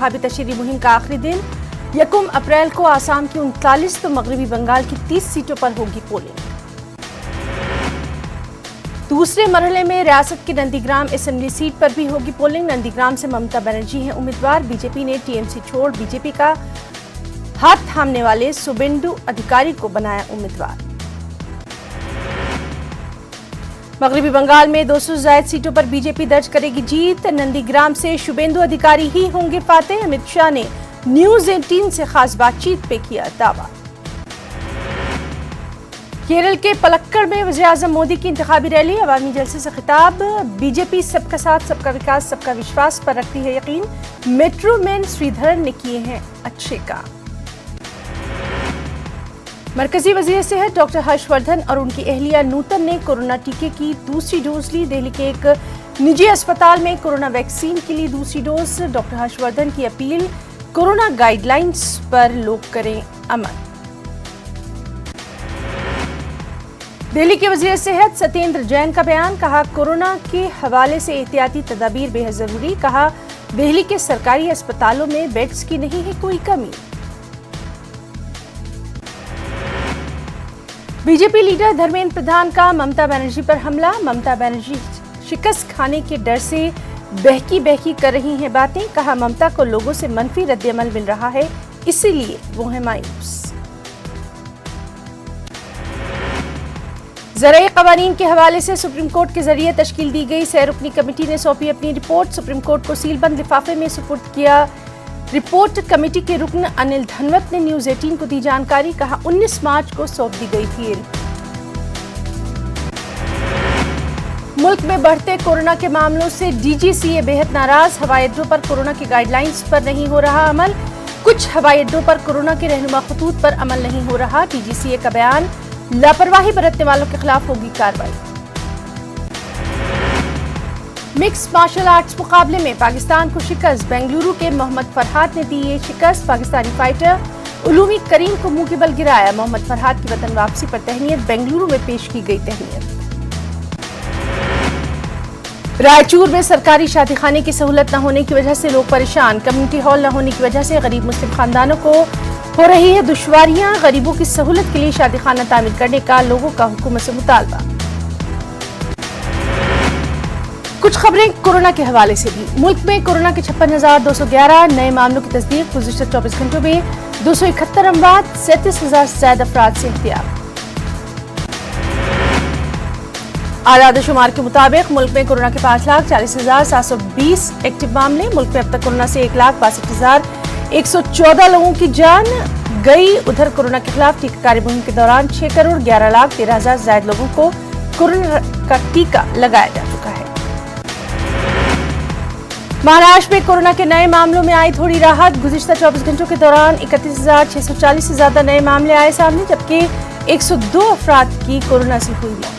इंतखाबी तशरीह मुहिम का आखिरी दिन 1 अप्रैल को आसाम की 39 तो मगरबी बंगाल की 30 सीटों पर होगी पोलिंग। दूसरे मरहले में रियासत की नंदीग्राम असेंबली सीट पर भी होगी पोलिंग। नंदीग्राम से ममता बनर्जी हैं उम्मीदवार। बीजेपी ने टीएमसी छोड़ बीजेपी का हाथ थामने वाले शुभेंदु अधिकारी को बनाया उम्मीदवार। मगरबी बंगाल में 200 से ज्यादा सीटों पर बीजेपी दर्ज करेगी जीत। नंदीग्राम से शुभेंदु अधिकारी ही होंगे फातेह। अमित शाह ने न्यूज 18 से खास बातचीत पे किया दावा। केरल के पलक्कड़ में वज़ीर-ए-आज़म मोदी की इंतखाबी रैली, अवामी जलसे से खिताब। बीजेपी सबका साथ, सबका विकास, सबका विश्वास पर रखती है यकीन। मेट्रो मैन श्रीधरन ने किए हैं अच्छे काम। मरकजी वजीर सेहत डॉक्टर हर्षवर्धन और उनकी अहलिया नूतन ने कोरोना टीके की दूसरी डोज ली। दिल्ली के एक निजी अस्पताल में कोरोना वैक्सीन के लिए दूसरी डोज। डॉक्टर हर्षवर्धन की अपील, कोरोना गाइडलाइंस पर लोग करें अमल। दिल्ली के वजीर सेहत सत्येंद्र जैन का बयान, कहा कोरोना के हवाले से एहतियाती तदाबीर बेहद जरूरी। कहा दिल्ली के सरकारी अस्पतालों में बेड्स की नहीं है कोई कमी। बीजेपी लीडर धर्मेंद्र प्रधान का ममता बनर्जी पर हमला। ममता बनर्जी शिकस्त खाने के डर से बहकी बहकी कर रही हैं बातें। कहा ममता को लोगों से मनफी रद्द-ए-अमल मिल रहा है, इसीलिए वो है मायूस। ज़राई क़वानीन के हवाले से सुप्रीम कोर्ट के जरिए तश्कील दी गई सैर-रुकनी कमेटी ने सौंपी अपनी रिपोर्ट। सुप्रीम कोर्ट को सीलबंद लिफाफे में सुपुर्द किया रिपोर्ट। कमेटी के रुकन अनिल धनवत ने न्यूज 18 को दी जानकारी। कहा 19 मार्च को सौंप दी गई थी। मुल्क में बढ़ते कोरोना के मामलों से डीजीसीए बेहद नाराज। हवाई अड्डों पर कोरोना की गाइडलाइंस पर नहीं हो रहा अमल। कुछ हवाई अड्डों पर कोरोना के रहनुमा खतूत पर अमल नहीं हो रहा। डीजीसीए का बयान, लापरवाही बरतने वालों के खिलाफ होगी कार्रवाई। मिक्स मार्शल आर्ट्स मुकाबले में पाकिस्तान को शिकस्त। बेंगलुरु के मोहम्मद फरहाद ने दी ये शिकस्त। पाकिस्तानी फाइटर उलूमी करीम को मुंह के बल गिराया। मोहम्मद फरहाद की वतन वापसी पर तहनीत। बेंगलुरु में पेश की गई तहनीत। रायचूर में सरकारी शादीखाने की सहूलत न होने की वजह से लोग परेशान। कम्युनिटी हॉल न होने की वजह से गरीब मुस्लिम खानदानों को हो रही है दुश्वारियां। गरीबों की सहूलत के लिए शादीखाना तामीर करने का लोगों का हुकूमत से मुतालबा। कुछ खबरें कोरोना के हवाले से भी। मुल्क में कोरोना के 56,211 नए मामलों की तस्दीक। गुज़िश्ता 24 घंटों में 271 अमवात, 37,000 से ज्यादा अफराद से एहतियात। आदाद-ओ-शुमार के मुताबिक मुल्क में कोरोना के 5,40,720 एक्टिव मामले। मुल्क में अब तक कोरोना से 1,62,114 लोगों की जान गई। उधर कोरोना के खिलाफ टीकाकारी मुहिम के दौरान 6,11,13,000 से ज्यादा लोगों को कोरोना का टीका लगाया जा चुका है। महाराष्ट्र में कोरोना के नए मामलों में आई थोड़ी राहत। गुज़िश्ता 24 घंटों के दौरान 31,640 से ज्यादा नए मामले आए सामने, जबकि 102 अफराद की कोरोना से हुई मौत।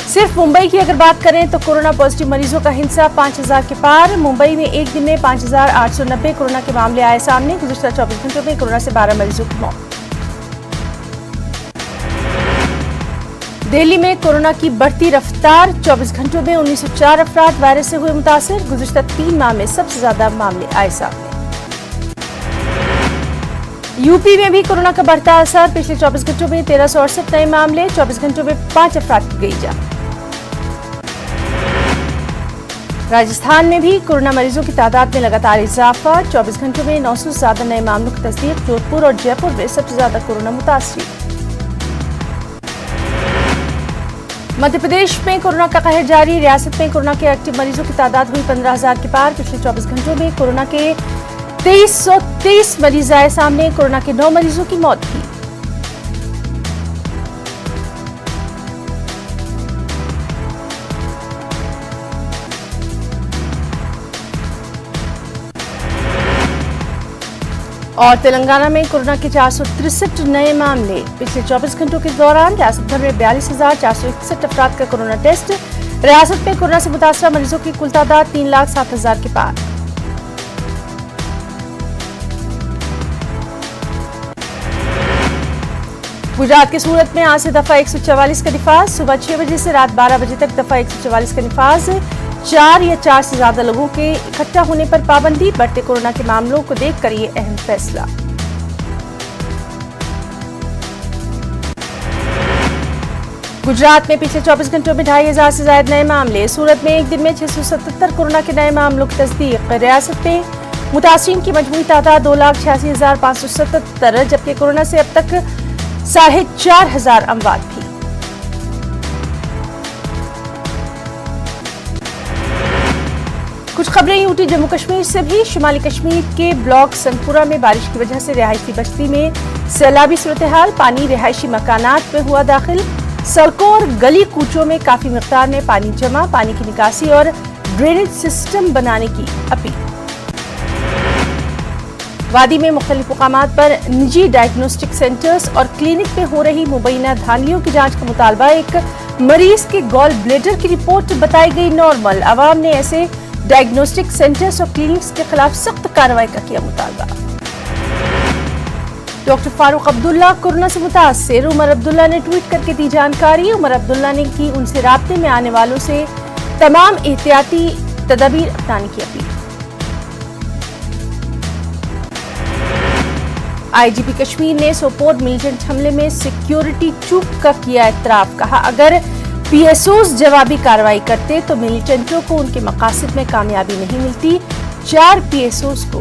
सिर्फ मुंबई की अगर बात करें तो कोरोना पॉजिटिव मरीजों का हिंसा 5,000 के पार। मुंबई में एक दिन में 5,890 कोरोना के मामले आए सामने। गुज़िश्ता 24 घंटों में कोरोना से 12 मरीजों की मौत। दिल्ली में कोरोना की बढ़ती रफ्तार। 24 घंटों में 1904 अफराद वायरस से हुए मुतासिर। गुज़िश्ता 3 माह में सबसे ज्यादा मामले आए सामने। यूपी में भी कोरोना का बढ़ता असर। पिछले 24 घंटों में 1,368 नए मामले। 24 घंटों में 5 अफराद की गई जान। राजस्थान में भी कोरोना मरीजों की तादाद में लगातार इजाफा। 24 घंटों में 900 से ज्यादा नए मामलों की तस्दीक। जोधपुर और जयपुर में सबसे ज्यादा कोरोना मुतासिर। मध्य प्रदेश में कोरोना का कहर जारी। रियासत में कोरोना के एक्टिव मरीजों की तादाद हुई 15,000 के पार। पिछले 24 घंटों में कोरोना के 2323 मरीज आए सामने। कोरोना के 9 मरीजों की मौत हुई। और तेलंगाना में कोरोना के 463 नए मामले। पिछले 24 घंटों के दौरान रियासत भर में 42,461 अफराद का कोरोना टेस्ट। रियासत में कोरोना से मुतासरा मरीजों की कुल तादाद 3,07,000 के पार। गुजरात के सूरत में आज से दफा 144 का निफाज। सुबह 6 बजे से रात 12 बजे तक दफा 144 का निफाज। 4 या 4 से ज्यादा लोगों के इकट्ठा होने पर पाबंदी। बढ़ते कोरोना के मामलों को देखकर ये अहम फैसला। गुजरात में पिछले 24 घंटों में 2500 से ज्यादा नए मामले। सूरत में एक दिन में 677 कोरोना के नए मामलों की तस्दीक। रियासत में मुतासिरीन की मजमूई तादाद 2,86,577, जबकि कोरोना से अब तक 4,500 अमवात भी। कुछ खबरें यूटी जम्मू कश्मीर से भी। शुमाली कश्मीर के ब्लॉक संगपुरा में बारिश की वजह से रिहायशी बस्ती में सैलाबी सूरत हाल। पानी रिहायशी मकानात में हुआ दाखिल। सड़कों और गली कूचों में काफी मिकदार में पानी जमा। पानी की निकासी और ड्रेनेज सिस्टम बनाने की अपील। वादी में मुख्तलिफ मुकामात पर निजी डायग्नोस्टिक सेंटर्स और क्लिनिक में हो रही मुबैना धांधलियों की जांच का मुतालबा। एक मरीज के गॉल ब्लैडर की रिपोर्ट बताई गई नॉर्मल। अवाम ने ऐसे डायग्नोस्टिक सेंटर्स और क्लिनिक्स के खिलाफ सख्त कार्रवाई का किया मुतालबा। डॉक्टर फारूक अब्दुल्ला कोरोना से मुतासिर। उमर अब्दुल्ला ने ट्वीट करके दी जानकारी। उमर अब्दुल्ला ने की उनसे राब्ते में आने वालों से तमाम एहतियाती तदाबीर अपनाने की अपील। आईजीपी कश्मीर ने सोपोर मिलिटेंट हमले में सिक्योरिटी चूक का किया एतराफ। कहा अगर पीएसओज जवाबी कार्रवाई करते तो मिलिटेंटों को उनके मकासद में कामयाबी नहीं मिलती। 4 पीएसओज को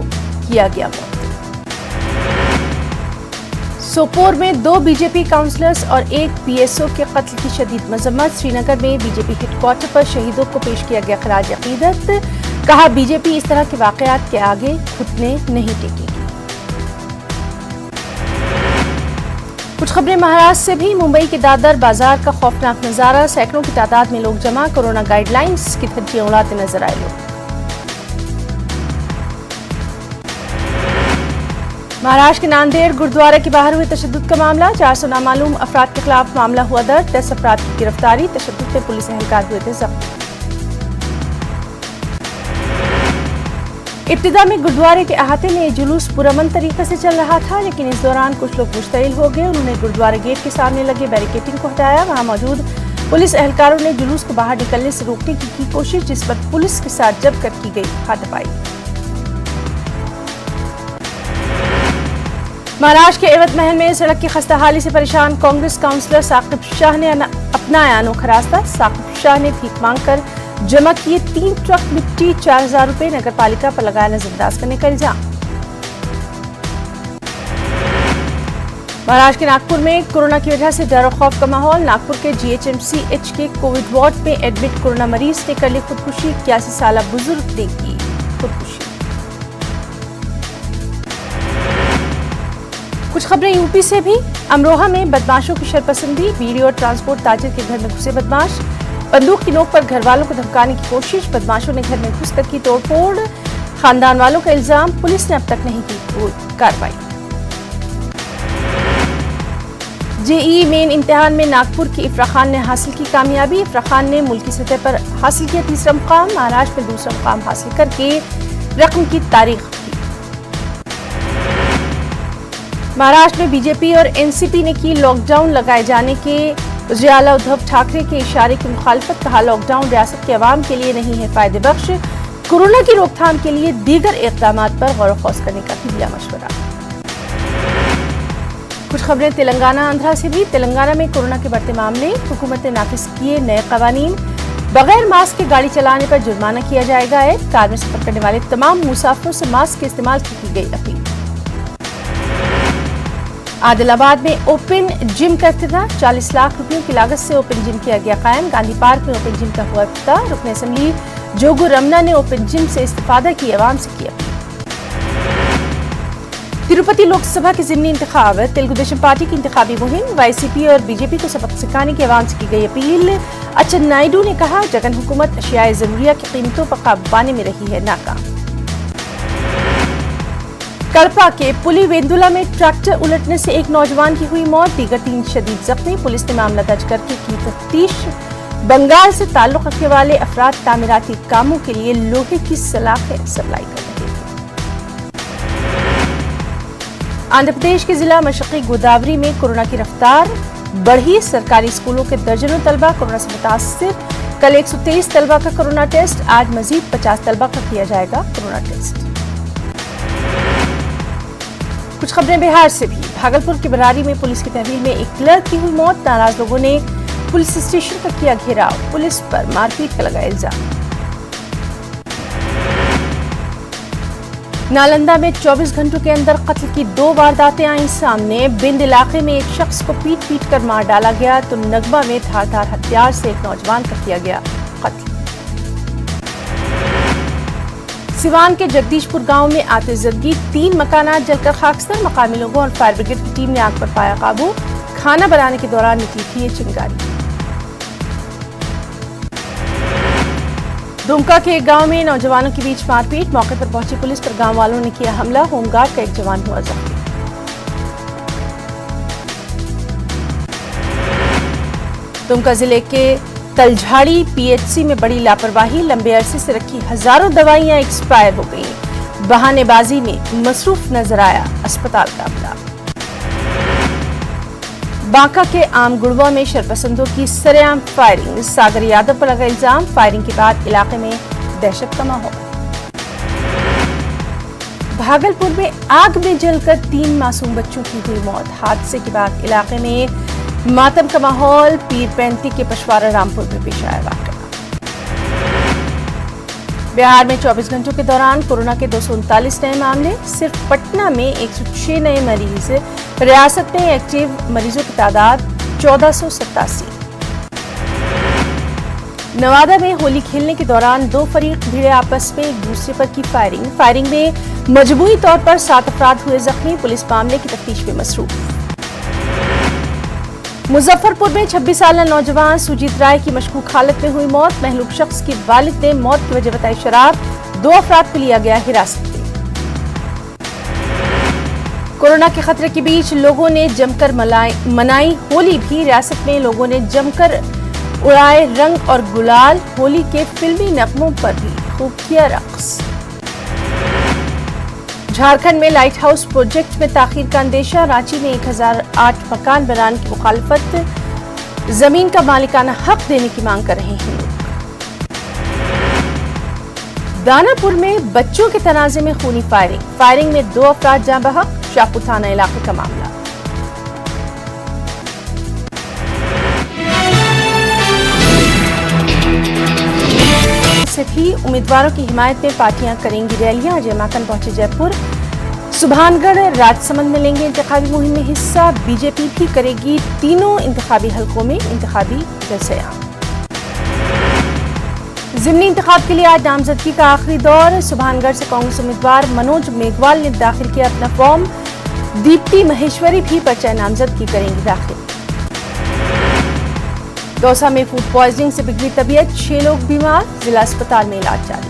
किया गया मौत। सोपोर में 2 बीजेपी काउंसलर्स और 1 पीएसओ के कत्ल की शदीद मजम्मत। श्रीनगर में बीजेपी हेडक्वार्टर पर शहीदों को पेश किया गया खराज अकीदत। कहा बीजेपी इस तरह के वाकयात के आगे घुटने नहीं टेकेगी। कुछ खबरें महाराष्ट्र से भी। मुंबई के दादर बाजार का खौफनाक नजारा। सैकड़ों की तादाद में लोग जमा। कोरोना गाइडलाइंस की धज्जियां उड़ाते नजर आए लोग। महाराष्ट्र के नांदेड़ गुरुद्वारा के बाहर हुए तशद्दुद का मामला। 400 नामालूम अफराद के खिलाफ मामला हुआ दर्ज। 10 अफराद की गिरफ्तारी। तशद्दुद में पुलिस एहलकार हुए थे जख्मी। इब्तिदा में गुरुद्वारे के अहाते में जुलूस पुरअमन तरीके से चल रहा था, लेकिन इस दौरान कुछ लोग मुश्तइल हो गए। उन्होंने गुरुद्वारा गेट के सामने लगे बैरिकेडिंग को हटाया। वहां मौजूद पुलिस एहलकारों ने जुलूस को बाहर निकलने से रोकने की कोशिश, जिस पर पुलिस के साथ जमकर की गई हाथापाई। महाराष्ट्र के एवध महल में सड़क की खस्ताहाली से परेशान कांग्रेस काउंसलर साकिब शाह ने अपनाया अनोखा रास्ता। साकिब शाह ने भीख मांगकर जमा किए 3 ट्रक मिट्टी। 4,000 रुपए नगर पालिका पर लगाया नजरअंदाज करने का इल्जाम। महाराष्ट्र के नागपुर में कोरोना की वजह से डर और खौफ का माहौल। नागपुर के जीएचएमसीएच के कोविड वार्ड में एडमिट कोरोना मरीज ने कर ली खुदकुशी। 81 साल बुजुर्ग ने की खुदकुशी। कुछ खबरें यूपी से भी। अमरोहा में बदमाशों की शरपसंदी। बीड़ी और ट्रांसपोर्ट ताजिर के घर में घुसे बदमाश। बंदूक की नोक पर घर वालों को धमकाने की कोशिश। बदमाशों ने घर में घुसकर की तोड़फोड़। खानदान वालों का इल्जाम। पुलिस ने अब तक नहीं की कोई कार्रवाई। जेईई मेन इम्तिहान में नागपुर की इफ्रा खान ने हासिल की कामयाबी। इफ्रा खान ने मुल्की सतह पर हासिल किया 3रा मुकाम। महाराष्ट्र में 2रा मुकाम हासिल करके रकम की तारीख की। महाराष्ट्र में बीजेपी और एनसीपी ने की लॉकडाउन लगाए जाने के वज़ीर आला उद्धव ठाकरे के इशारे की मुखालफत। कहा लॉकडाउन रियासत के अवाम के लिए नहीं है फायदे बख्श। कोरोना की रोकथाम के लिए दीगर इक़दामात पर गौर व करने का भी दिया मशवरा। कुछ खबरें तेलंगाना आंध्रा से भी। तेलंगाना में कोरोना के बढ़ते मामले। हुकूमत ने नाफिज किए नए कवानीन। बगैर मास्क के गाड़ी चलाने पर जुर्माना किया जाएगा। कार में सफर करने वाले तमाम मुसाफिरों से मास्क के इस्तेमाल की गई अपील। आदिलाबाद में ओपन जिम का इफ्तिताह। 40 लाख रुपयों की लागत से ओपन जिम किया गया कायम। गांधी पार्क में ओपन जिम का हुआ इफ्तिताह। रुकन असेंबली जोगू रमना ने ओपन जिम से इस्तिफादा की अवाम से की अपील। तिरुपति लोकसभा के ज़िमनी इंतखाब। तेलुगु देशम पार्टी की इंतखाबी मुहिम। वाईसीपी और बीजेपी को सबक सिखाने की अवाम से की गई अपील। अच्चेन्नायडू ने कहा जगन हुकूमत अशियाए जरूरिया की कीमतों पर काबू पाने में रही है नाकाम। कड़पा के पुलिवेंदुला में ट्रैक्टर उलटने से एक नौजवान की हुई मौत। दीगर 3 शदीद जख्मी। पुलिस ने मामला दर्ज करके की तफ्तीश। बंगाल से ताल्लुक रखने वाले अफराद तामीराती कामों के लिए लोहे की सलाखें सप्लाई कर रहे थे। आंध्र प्रदेश के जिला मशरकी गोदावरी में कोरोना की रफ्तार बढ़ी। सरकारी स्कूलों के दर्जनों तलबा कोरोना से मुतासिर। कल 123 तलबा का कोरोना टेस्ट, आज मजीद 50 तलबा का किया जाएगा कोरोना टेस्ट। कुछ खबरें बिहार से भी। भागलपुर के बरारी में पुलिस की तहवील में एक क्लर्क की हुई मौत, नाराज लोगों ने पुलिस स्टेशन का किया घेराव, पुलिस पर मारपीट का लगाया इल्जाम। नालंदा में 24 घंटों के अंदर कत्ल की 2 वारदातें आई सामने। बिंद इलाके में एक शख्स को पीट कर मार डाला गया तो नगमा में धारदार हथियार से एक नौजवान का किया गया कत्ल। सिवान के जगदीशपुर गांव में आतिशज़दगी, 3 मकानात जलकर खाकसर। मकामी लोगों और फायर ब्रिगेड की टीम ने आग पर पाया काबू। खाना बनाने के दौरान निकली थी ये चिंगारी। दुमका के एक गांव में नौजवानों के बीच मारपीट, मौके पर पहुंची पुलिस पर गांव वालों ने किया हमला। होमगार्ड का एक जवान हुआ जख्मी। दुमका जिले के तलझाड़ी पीएचसी में बड़ी लापरवाही, लंबे अरसे से रखी हजारों दवाइयां एक्सपायर हो गई। बहानेबाजी में मसरूफ नजर आया अस्पताल का अमला। बांका के आमगुड़वा में शरपसंदों की सरेआम फायरिंग, सागर यादव पर लगा इल्जाम। फायरिंग के बाद इलाके में दहशत का माहौल। भागलपुर में आग में जलकर 3 मासूम बच्चों की हुई मौत, हादसे के बाद इलाके में मातम का माहौल। पीर पैंती के पशवारा रामपुर में पेश आया वाकया। बिहार में 24 घंटों के दौरान कोरोना के 239 नए मामले, सिर्फ पटना में 106 नए मरीज। रियासत में एक्टिव मरीजों की तादाद 1487। नवादा में होली खेलने के दौरान 2 फरीक भिड़े आपस में, एक दूसरे पर की फायरिंग में मजबूरी तौर पर 7 अफराद हुए जख्मी। पुलिस मामले की तफ्तीश में मसरूफ। मुजफ्फरपुर में 26 साल नौजवान सुजीत राय की मशकूक हालत में हुई मौत। महलूक शख्स की वालिद ने मौत की वजह बताई शराब। 2 अफराद को लिया गया हिरासत में। कोरोना के खतरे के बीच लोगों ने जमकर मनाई होली भी। रियासत में लोगों ने जमकर उड़ाए रंग और गुलाल। होली के फिल्मी नगमों पर भी खूब किया रक्स। झारखंड में लाइट हाउस प्रोजेक्ट में ताखीर का अंदेशा। रांची में 1008 मकान बनाने की मुखालफत, जमीन का मालिकाना हक देने की मांग कर रहे हैं लोग। दानापुर में बच्चों के तनाजे में खूनी फायरिंग में 2 अफराद जाँ बहक। शाहपुर थाना इलाके का मामला। भी उम्मीदवारों की हिमायत में पार्टियां करेंगी रैलियां। अजय माकन पहुंचे जयपुर। सुभानगढ़ राजसमंद में लेंगे इंतखाबी मुहिम में हिस्सा। बीजेपी भी करेगी तीनों इंतखाबी हलकों में इंतखाबी जलसयां। ज़िमनी इंतखाब के लिए आज नामजदगी का आखिरी दौर। सुभानगढ़ से कांग्रेस उम्मीदवार मनोज मेघवाल ने दाखिल किया अपना फॉर्म। दीप्ति महेश्वरी भी पर्चा नामजदगी करेंगी दाखिल। दौसा में फूड पॉइजनिंग से बिगड़ी तबीयत, 6 लोग बीमार, जिला अस्पताल में इलाज जारी।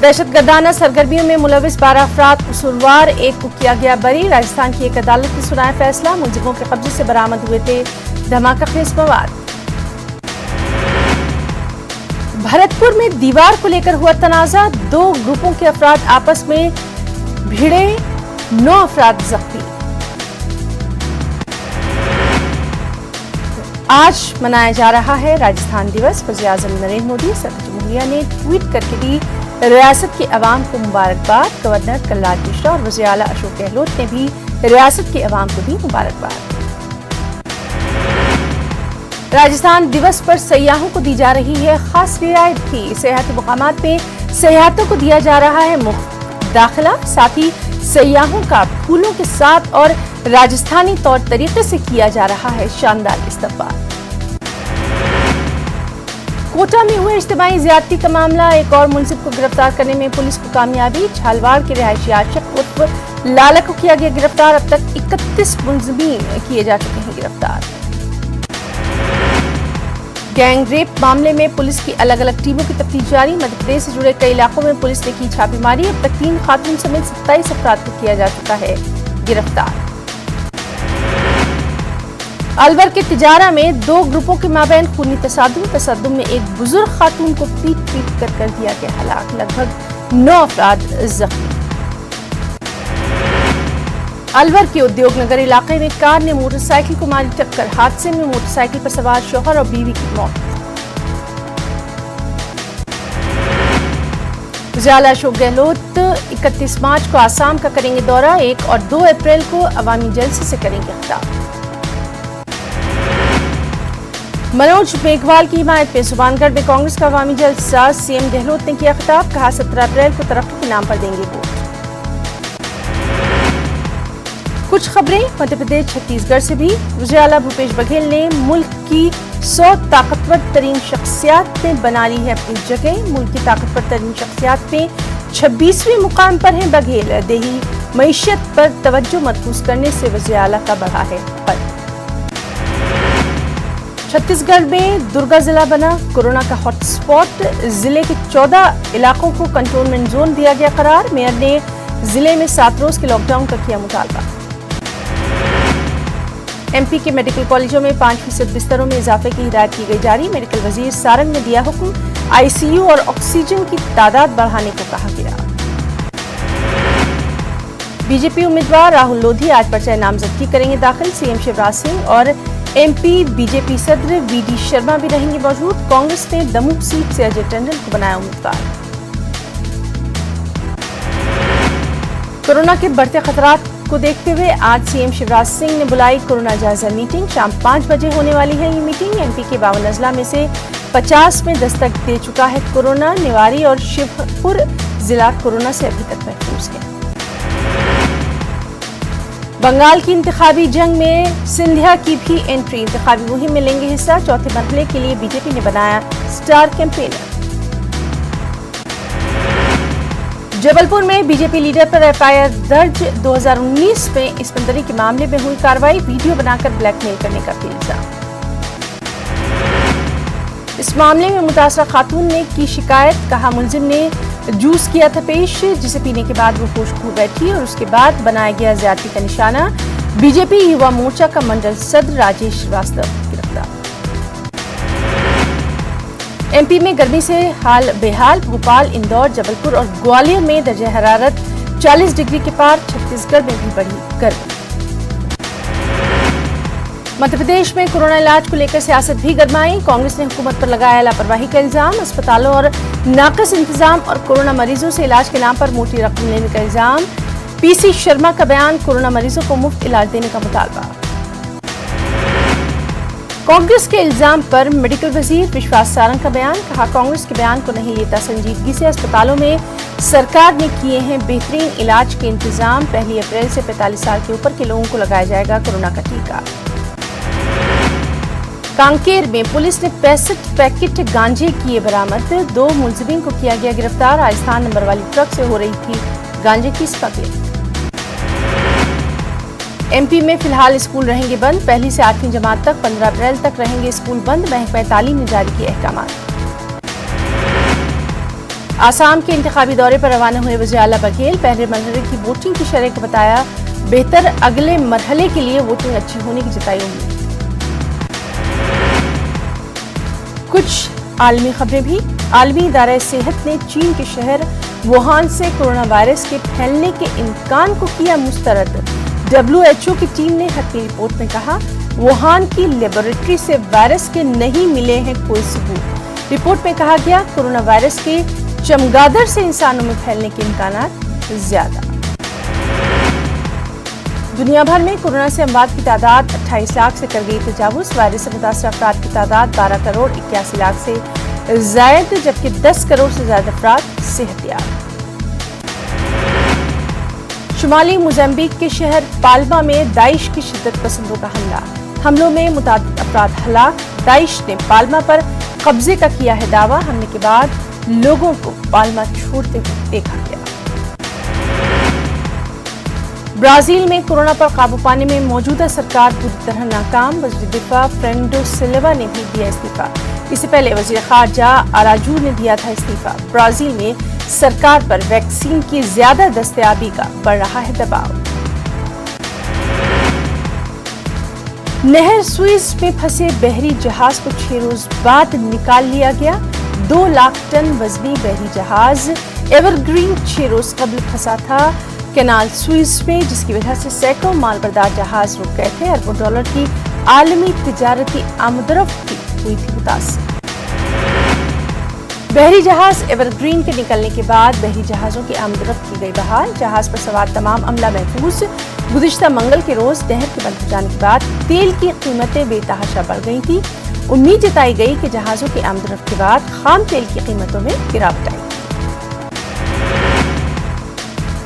दहशतगर्दाना सरगर्मियों में मुलविस 12 अफराद कसूरवार, 1 को किया गया बरी। राजस्थान की एक अदालत ने सुनाया फैसला। मुलजिमों के कब्जे से बरामद हुए थे धमाकाखेज मवाद। भरतपुर में दीवार को लेकर हुआ तनाजा, 2 ग्रुपों के अफराद आपस में भिड़े, 9 अफराद जख्मी। आज मनाया जा रहा है राजस्थान दिवस। वज़ीर-ए-आज़म नरेंद्र मोदी सदर जमहूरिया ने ट्वीट करके दी रियासत के अवाम को मुबारकबाद। गवर्नर कलराज मिश्रा और वज़ीर आला अशोक गहलोत ने भी रियासत के अवाम को दी मुबारकबाद। राजस्थान दिवस पर सयाहों को दी जा रही है खास रियायत भी। सेहती मुकामात पे सयाहतों को दिया जा रहा है मुफ्त दाखिला। साथ ही सयाहों का फूलों के साथ और राजस्थानी तौर तरीके से किया जा रहा है शानदार इस्तकबाल। कोटा में हुए इज्तिमाई ज्यादती का मामला, एक और मुंसिफ को गिरफ्तार करने में पुलिस को कामयाबी। झालवाड़ के रिहायशी आशिक उर्फ लाला को किया गया गिरफ्तार। अब तक 31 मुलजिमीन किए जा चुके हैं गिरफ्तार। गैंग रेप मामले में पुलिस की अलग अलग टीमों की तफ्तीश जारी। मध्य प्रदेश से जुड़े कई इलाकों में पुलिस ने की छापेमारी। अब तक 3 खातून समेत 27 अफराद को किया जा चुका है गिरफ्तार। अलवर के तिजारा में 2 ग्रुपों के माबैन खूनी तसादुम में एक बुजुर्ग खातून को पीट कर दिया गया हलाक। लगभग 9 अफराद जख्मी। अलवर के उद्योग नगर इलाके में कार ने मोटरसाइकिल को मारी टक्कर। हादसे में मोटरसाइकिल पर सवार शौहर और बीवी की मौत। वज़ीर अशोक गहलोत 31 मार्च को आसाम का करेंगे दौरा। 1 और 2 अप्रैल को अवामी जलसे से करेंगे खिताब। मनोज मेघवाल की हिमायत में सुबानगढ़ में कांग्रेस का अवामी जलसा। सीएम गहलोत ने किया खिताब, कहा 17 अप्रैल को तरक्की के नाम पर देंगे वोट। कुछ खबरें मध्य प्रदेश छत्तीसगढ़ से भी। वज़ीर आला भूपेश बघेल ने मुल्क की 100 ताकतवर तरीन शख्सियात में बना ली है अपनी जगह। मुल्क की ताकतवर तरीन शख्सियात में 26वें मुकाम पर हैं बघेल। देही मईशत पर तवज्जो मरकूज करने से वज़ीर आला का बढ़ा है पद। छत्तीसगढ़ में दुर्गा जिला बना कोरोना का हॉटस्पॉट। जिले के 14 इलाकों को कंटेनमेंट जोन दिया गया करार। मेयर ने जिले में 7 रोज के लॉकडाउन का किया मुतालबा। एमपी के मेडिकल कॉलेजों में 5% बिस्तरों में इजाफे की हिदायत की गई जारी। मेडिकल वजीर सारंग ने दिया हुक्म, आईसीयू और ऑक्सीजन की तादाद बढ़ाने को कहा गया। बीजेपी उम्मीदवार राहुल लोधी आज पर्चा नामजदगी करेंगे दाखिल। सीएम शिवराज सिंह और एमपी बीजेपी सदर वीडी शर्मा भी रहेंगे मौजूद। कांग्रेस ने दमोह सीट से अजय टंडन को बनाया उम्मीदवार। कोरोना के बढ़ते खतरात को देखते हुए आज सीएम शिवराज सिंह ने बुलाई कोरोना जायजा मीटिंग। शाम 5 बजे होने वाली है ये मीटिंग। एमपी के 52 अजला में से 50 में दस्तक दे चुका है कोरोना। निवाड़ी और शिवपुर जिला कोरोना से अभी तक महफूज है। बंगाल की इंतखाबी जंग में सिंधिया की भी एंट्री। इंतखाबी मुहिम में लेंगे हिस्सा। चौथे मरहले के लिए बीजेपी ने बनाया स्टार कैंपेनर। जबलपुर में बीजेपी लीडर पर एफआईआर दर्ज। 2019 में इस्पंदरी के मामले में हुई कार्रवाई। वीडियो बनाकर ब्लैकमेल करने का भी इल्जाम। इस मामले में मुतासरा खातून ने की शिकायत। कहा मुलजिम ने जूस किया था पेश, जिसे पीने के बाद वो होश खो बैठी और उसके बाद बनाया गया ज्यादती का निशाना। बीजेपी युवा मोर्चा का मंडल सदर राजेश श्रीवास्तव गिरफ्तार। एमपी में गर्मी से हाल बेहाल। भोपाल, इंदौर, जबलपुर और ग्वालियर में दर्जे हरारत 40 डिग्री के पार। छत्तीसगढ़ में भी बढ़ी गर्मी। मध्य प्रदेश में कोरोना इलाज को लेकर सियासत भी गरमाई। कांग्रेस ने हुकूमत पर लगाया लापरवाही का इल्जाम। अस्पतालों और नाकस इंतजाम और कोरोना मरीजों से इलाज के नाम पर मोटी रकम लेने का इल्जाम। पीसी शर्मा का बयान, कोरोना मरीजों को मुफ्त इलाज देने का मुतालबा। कांग्रेस के इल्जाम पर मेडिकल वजीर विश्वास सारंग का बयान। कहा कांग्रेस के बयान को नहीं लेता संजीदगी से। अस्पतालों में सरकार ने किए हैं बेहतरीन इलाज के इंतजाम। 1 अप्रैल से 45 साल के ऊपर के लोगों को लगाया जाएगा कोरोना का टीका। कांकेर में पुलिस ने 65 पैकेट गांजे किए बरामद। 2 मुलजिमीन को किया गया गिरफ्तार। राजस्थान नंबर वाली ट्रक से हो रही थी गांजे की स्मगलिंग। एमपी में फिलहाल स्कूल रहेंगे बंद। 1 से 8वीं जमात तक 15 अप्रैल तक रहेंगे स्कूल बंद। महकमा तालीम ने जारी किए अहकाम। आसाम के इंतखाबी दौरे पर रवाना हुए वज़ीर आला बघेल। पहले मरहले की वोटिंग की शरह को बताया बेहतर। अगले मरहले के लिए वोटिंग अच्छी होने की जताई उम्मीद। कुछ आलमी खबरें भी। आलमी इदारा सेहत ने चीन के शहर वुहान से कोरोना वायरस के फैलने के इम्कान को किया मुस्तरद। WHO की टीम ने अपनी रिपोर्ट में कहा वुहान की लेबोरेटरी से वायरस के नहीं मिले हैं कोई सबूत। रिपोर्ट में कहा गया कोरोना वायरस के चमगादड़ से इंसानों में फैलने के इम्कान ज्यादा। दुनिया भर में कोरोना से अमवात की तादाद 28 लाख से कर गई तजावुज। वायरस से मुतासर अफराद की तादाद 12 करोड़ 81 लाख से जायद, जबकि 10 करोड़ से ज्यादा अफराद सेहतियाब। शुमाली मोजाम्बिक के शहर पाल्मा में दाइश की शिद्दत पसंदों का हमला। हमलों में मुतादिद अफराद हलाक। दाइश ने पाल्मा पर कब्जे का किया है दावा। हमले के बाद लोगों को पाल्मा छोड़ते हुए देखा गया। ब्राजील में कोरोना पर काबू पाने में मौजूदा सरकार बुरी तरह नाकाम। वज़ीर दिफा फ्रेंडो सिल्वा ने भी दिया इस्तीफा। इससे पहले वज़ीर ख़ारजा अराजू ने दिया था इस्तीफा। ब्राजील में सरकार पर वैक्सीन की ज्यादा दस्तयाबी का बढ़ रहा है दबाव। नहर स्विस में फंसे बहरी जहाज को 6 रोज बाद निकाल लिया गया। 2 लाख टन वजनी बहरी जहाज एवरग्रीन 6 रोज कबल फंसा था। कैनाल सुइज में, जिसकी वजह से सैकड़ों मालबरदार जहाज रुक गए थे। अरबों डॉलर की आलमी तिजारती आमदरफ्त हुई थी मुतासर। बहरी जहाज एवरग्रीन के निकलने के बाद बहरी जहाजों की आमदरफ्त की गई बहाल। जहाज पर सवार तमाम अमला महफूज। गुज़िश्ता मंगल के रोज नहर के बंद हो जाने के बाद तेल की कीमतें बेतहाशा बढ़ गई थी। उम्मीद जताई गई कि जहाजों की आमदरफ्त के बाद खाम तेल की कीमतों में गिरावट आएगी।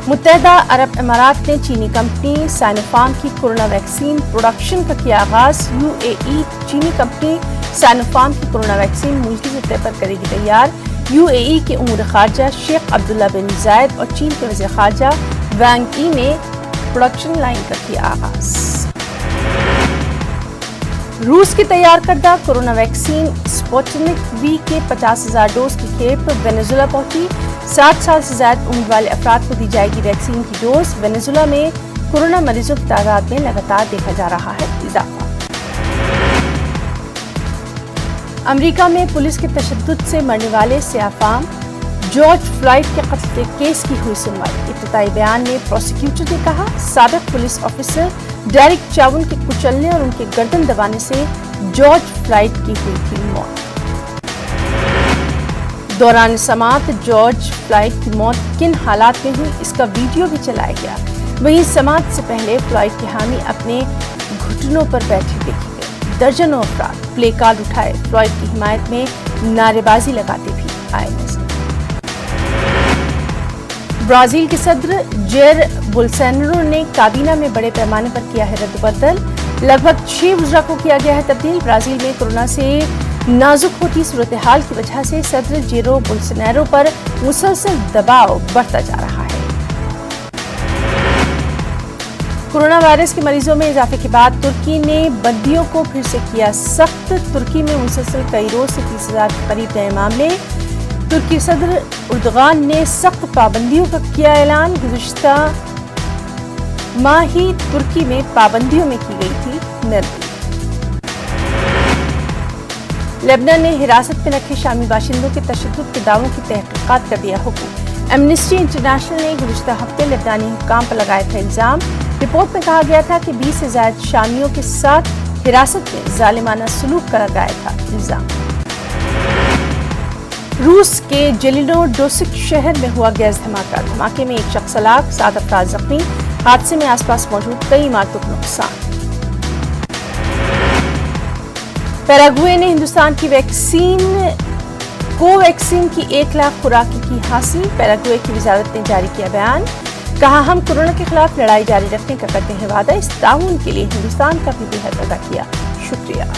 मुत्तहदा अरब इमारात ने चीनी कंपनी साइनोफार्म की कोरोना वैक्सीन प्रोडक्शन का किया आगाज। यूएई चीनी कंपनी साइनोफार्म की कोरोना वैक्सीन मुल्की सतह पर करेगी तैयार। यूएई के उमूर खारजा शेख अब्दुल्ला बिन जायद और चीन के वज़ीर खारजा वांग यी ने प्रोडक्शन लाइन का किया आगाज। रूस की तैयार करदा कोरोना वैक्सीन स्पुतनिक वी के 50,000 डोज की खेप वेनेजुला पहुंची। 60 साल से ज्यादा उम्र वाले अफराद को दी जाएगी वैक्सीन की डोज। वेनेजुला में कोरोना मरीजों की तादाद में लगातार देखा जा रहा है इजाफा। अमेरिका में पुलिस के तशद्दुद से मरने वाले सियाफाम जॉर्ज फ्लॉयड के कत्ल के केस की हुई सुनवाई। इब्तिदाई बयान में प्रोसिक्यूटर ने कहा, साबिक पुलिस ऑफिसर डेरिक चाउन के कुचलने और उनके गर्दन दबाने से जॉर्ज फ्लॉयड की हुई थी मौत। दौरान समात जॉर्ज फ्लॉयड की मौत किन हालात में हुई, इसका वीडियो भी चलाया गया। वहीं समात से पहले फ्लॉयड के हामी अपने घुटनों पर बैठे देखे गए। दर्जनों अफराद प्ले कार्ड उठाए फ्लॉयड की हिमायत में नारेबाजी लगाते भी आए नजर। ब्राजील के सदर जेर बोल्सोनारो ने काबीना में बड़े पैमाने पर किया है रद्द-बदल। लगभग 6 वज़रा को किया गया है तब्दील। ब्राजील में कोरोना से नाजुक होती सूरत हाल की वजह से सदर जेरो बोल्सोनारो पर मुसलसल दबाव बढ़ता जा रहा है। कोरोना वायरस के मरीजों में इजाफे के बाद तुर्की ने बंदियों को फिर से किया सख्त। तुर्की में मुसलसल कई रोज से 30,000 के करीब नए मामले। तुर्की सदर उर्दगान ने सख्त पाबंदियों का किया ऐलान। गुज़िश्ता माह ही तुर्की में पाबंदियों में की गई थी नरमी। लेबनान ने हिरासत में रखे शामी बाशिंदों के तशद्दुद के दावों की तहकीकात कर दिया हुक्म। एमनेस्टी इंटरनेशनल ने गुज़िश्ता हफ्ते लेबनानी हुक्काम पर लगाया था इल्जाम। रिपोर्ट में कहा गया था कि 20 से ज्यादा शामियों के साथ हिरासत में जालिमाना सलूक कर लगाया था इल्जाम। रूस के जेलिनोडोसिक शहर में हुआ गैस धमाका। धमाके में एक शख्स हलाक, 7 अफराद जख्मी। हादसे में आसपास मौजूद कई इमारतों को नुकसान। पैराग्वे ने हिंदुस्तान की कोवैक्सीन की 1 लाख खुराकी की हासिल। पैराग्वे की वजारत ने जारी किया बयान। कहा, हम कोरोना के खिलाफ लड़ाई जारी रखने का करते हैं वादा। इस ताउन के लिए हिंदुस्तान का भी बेहद अदा किया शुक्रिया।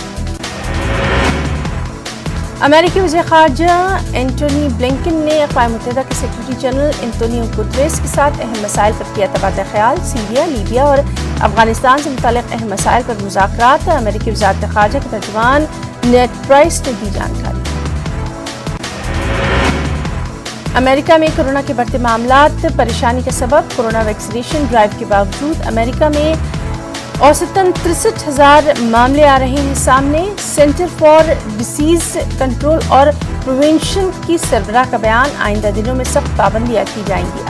अमेरिकी वज़ीर ख़ारजा एंटोनी ब्लिंकन ने अक़वाम मुत्तहिदा के सेक्रेटरी जनरल एंटोनियो गुतरेस के साथ अहम मसाइल पर किया तबादला ख्याल। सीरिया, लीबिया और अफगानिस्तान से मुताल्लिक़ अहम मसाइल पर मुज़ाकरात। अमेरिकी वज़ारत ख़ारजा के तर्जुमान नेड प्राइस ने दी जानकारी। अमेरिका में कोरोना के बढ़ते मामलात परेशानी का सबब। कोरोना वैक्सीनेशन ड्राइव के बावजूद अमेरिका में औसतन 63,000 मामले आ रहे हैं सामने। सेंटर फॉर डिसीज कंट्रोल और प्रिवेंशन की सरबराह का बयान, आइंदा दिनों में सख्त पाबंदियां की जाएंगी।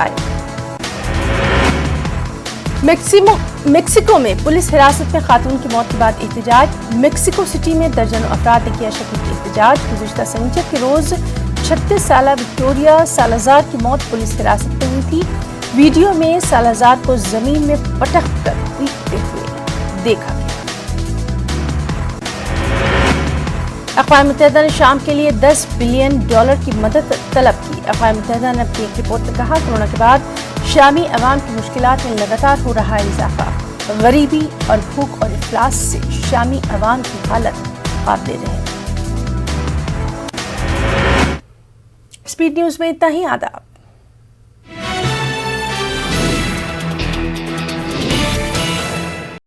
मेक्सिको में पुलिस हिरासत में खातून की मौत के बाद एहतजाज। मेक्सिको सिटी में दर्जनों अफराद ने किया शदीद एहतजाज। गुज़िश्ता शनिचर के रोज 36 साला विक्टोरिया सालाज़ार की मौत पुलिस हिरासत में हुई थी। वीडियो में सालाज़ार को जमीन में पटक कर पीटते हुए देखा गया। अक़वाम मुत्तहिदा ने शाम के लिए $10 बिलियन की मदद तलब की। अक़वाम मुत्तहिदा ने अपनी एक रिपोर्ट में कहा, कोरोना के बाद शामी अवाम की मुश्किलात में लगातार हो रहा है इजाफा। गरीबी और भूख और इफलास से शामी अवाम की हालत काबिल रहम। स्पीड न्यूज़ में इतना ही। आदाब।